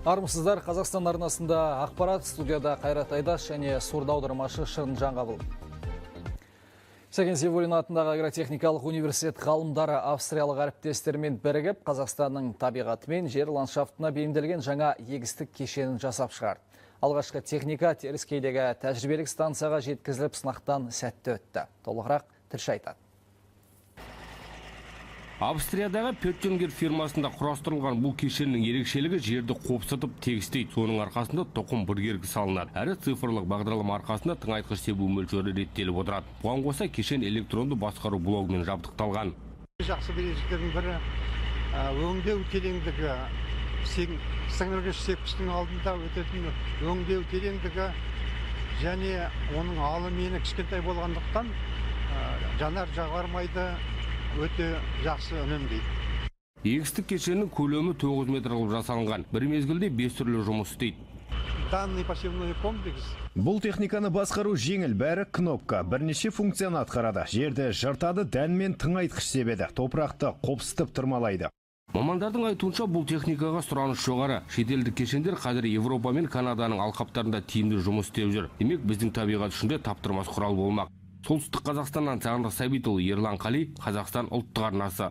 Армысыздар, Қазақстан арнасында ақпарат, студияда Қайрат Айдаш және сурда аудармашы Шырын Жаңғабыл. Сәкен Сейфуллин атындағы агротехникалық университет ғалымдары австриялық әріптестермен бірігіп, Қазақстанның табиғаты мен жер ландшафтына бейімделген жаңа егістік кешенін жасап шығарды. Алғашқы техника Теріскейдегі тәжірибелік станцияға жеткізіліп, сынақтан сәтті өтті. Толығырақ тілші айтады. Австриядағы Петтингер фирмасында құрастырылған бұл кешеннің ерекшелігі жерді қопсытып тегістейді. Соның арқасында тұқым біргергі салынады. Әрі цифрлық бағдарлама арқасында тыңайтқыш себу мөлшері реттеліп отырады. Бұған қоса кешен электронды басқару блогымен жабдықталған. Жақсы ерекшеліктердің бірі өңдеу тереңдігі, сіңіргіш сепкіштің алдында өтетін өңдеу тереңдігі және оның алымені кішкентай болғандықтан жанар жағармайды өте жақсы үнемдейді. Егістік кешеннің көлемі 9 метр қылып жасалынған. Бір мезгілде 5 түрлі жұмыс істейді. Данный посевной комплекс. Бұл техниканы басқару жеңіл, бәрі кнопка, бірнеше функцияны атқарады. Жерді жыртады, дән мен тыңайтқыш себеді, топырақты қопсытып тұрмалайды. Мамандардың айтуынша бұл техникаға сұраныс жоғары. Шетелдік кешендер қазір Европа мен Канаданың алқаптарында тиімді жұмыс істеп жүр. Демек, біздің табиғат үшін де таптырмас құрал болмақ. Солтүстік Қазақстаннан Сағындық Сәбитұлы, Ерлан Қали, Қазақстан ұлттық арнасы.